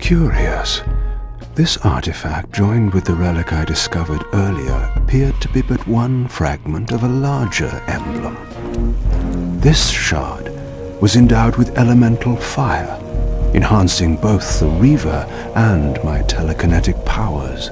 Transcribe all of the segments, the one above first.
Curious. This artifact, joined with the relic I discovered earlier, appeared to be but one fragment of a larger emblem. This shard was endowed with elemental fire, enhancing both the Reaver and my telekinetic powers.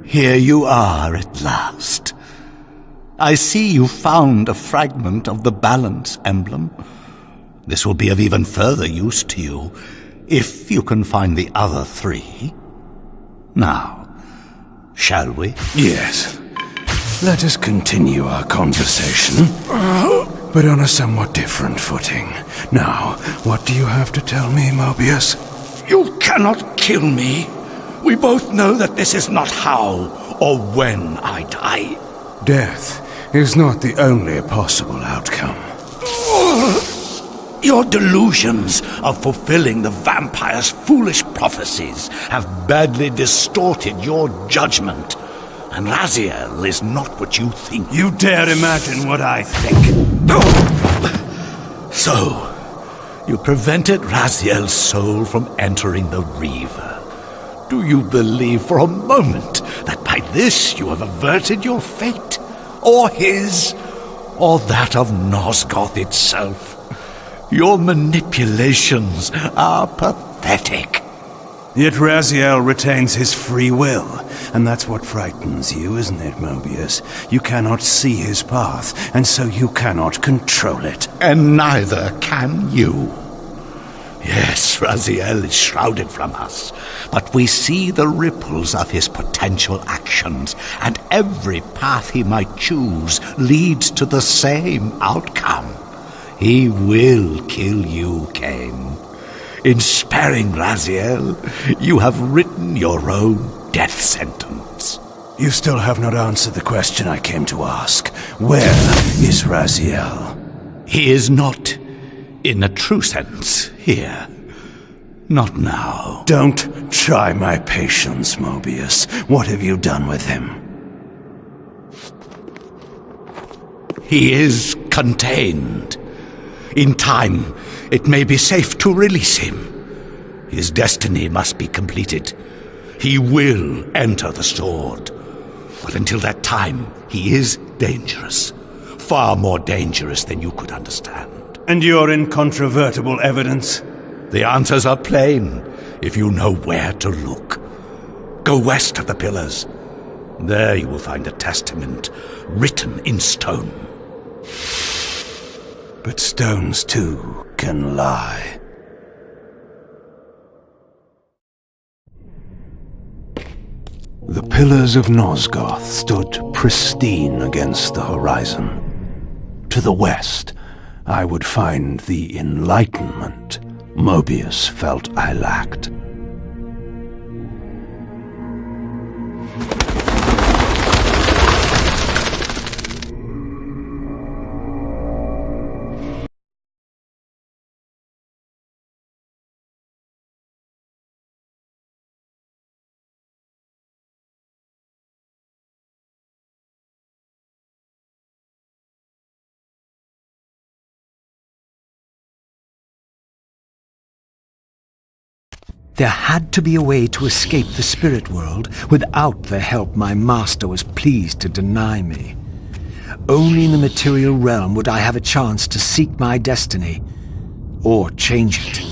Here you are at last. I see you found a fragment of the balance emblem. This will be of even further use to you, if you can find the other three. Now, shall we? Yes. Let us continue our conversation, but on a somewhat different footing. Now, what do you have to tell me, Moebius? You cannot kill me. We both know that this is not how or when I die. Death is not the only possible outcome. Your delusions of fulfilling the vampire's foolish prophecies have badly distorted your judgment. And Raziel is not what you think. You dare imagine what I think. So, you prevented Raziel's soul from entering the Reaver. Do you believe for a moment that by this you have averted your fate? Or his? Or that of Nosgoth itself? Your manipulations are pathetic. Yet Raziel retains his free will, and that's what frightens you, isn't it, Moebius? You cannot see his path, and so you cannot control it. And neither can you. Yes, Raziel is shrouded from us, but we see the ripples of his potential actions, and every path he might choose leads to the same outcome. He will kill you, Kain. In sparing Raziel, you have written your own death sentence. You still have not answered the question I came to ask. Where is Raziel? He is not, in a true sense, here. Not now. Don't try my patience, Moebius. What have you done with him? He is contained. In time, it may be safe to release him. His destiny must be completed. He will enter the sword. But until that time, he is dangerous. Far more dangerous than you could understand. And your incontrovertible evidence? The answers are plain, if you know where to look. Go west of the pillars. There you will find a testament written in stone. But stones, too, can lie. The pillars of Nosgoth stood pristine against the horizon. To the west, I would find the enlightenment Moebius felt I lacked. There had to be a way to escape the spirit world without the help my master was pleased to deny me. Only in the material realm would I have a chance to seek my destiny, or change it.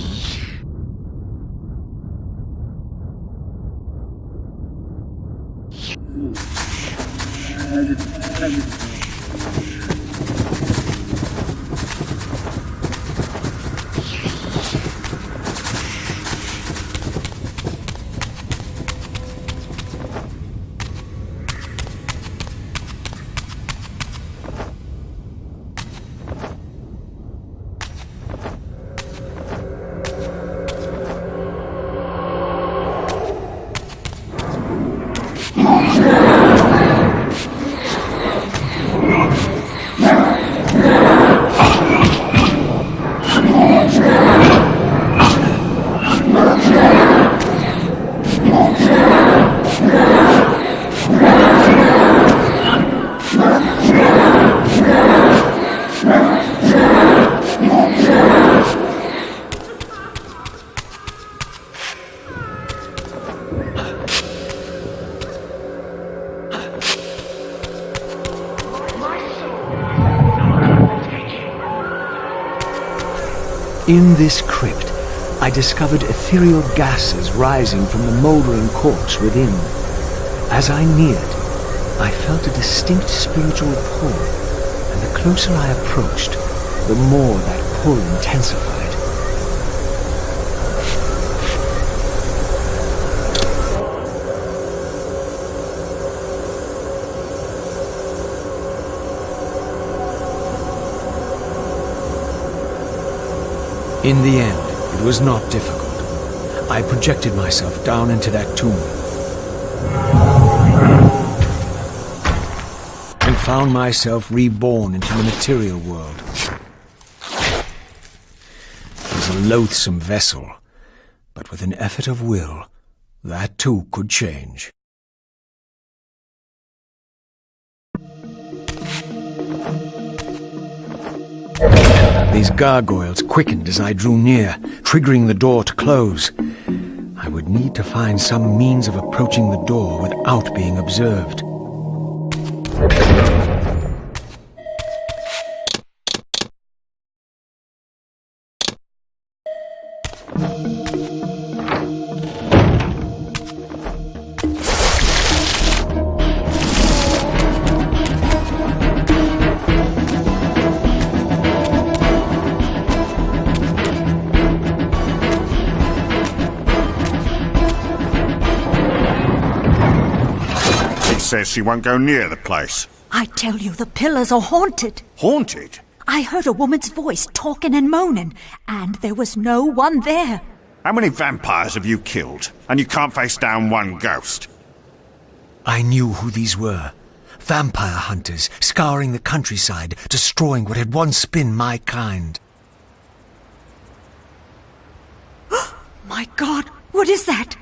In this crypt, I discovered ethereal gases rising from the mouldering corpse within. As I neared, I felt a distinct spiritual pull, and the closer I approached, the more that pull intensified. In the end, it was not difficult. I projected myself down into that tomb and found myself reborn into the material world. It was a loathsome vessel, but with an effort of will, that too could change. These gargoyles quickened as I drew near, triggering the door to close. I would need to find some means of approaching the door without being observed. Says she won't go near the place. I tell you, the pillars are haunted. Haunted? I heard a woman's voice talking and moaning, and there was no one there. How many vampires have you killed? And you can't face down one ghost? I knew who these were. Vampire hunters, scouring the countryside, destroying what had once been my kind. My God, what is that?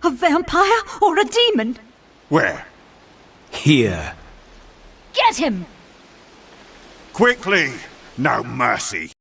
A vampire or a demon? Where? Here. Get him! Quickly! No mercy!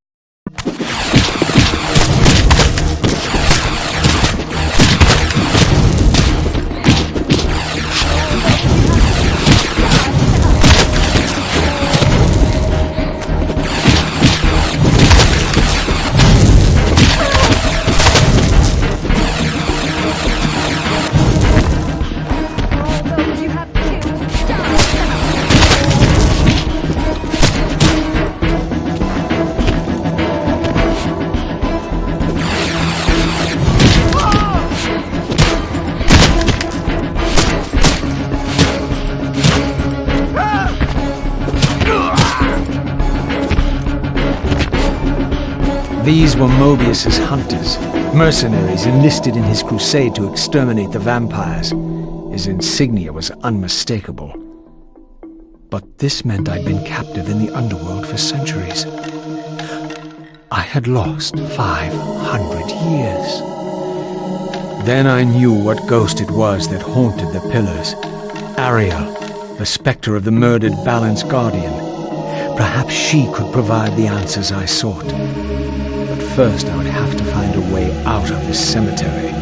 These were Moebius's hunters, mercenaries enlisted in his crusade to exterminate the vampires. His insignia was unmistakable. But this meant I'd been captive in the underworld for centuries. I had lost 500 years. Then I knew what ghost it was that haunted the pillars. Ariel, the specter of the murdered Balance Guardian. Perhaps she could provide the answers I sought. But first I would have to find a way out of this cemetery.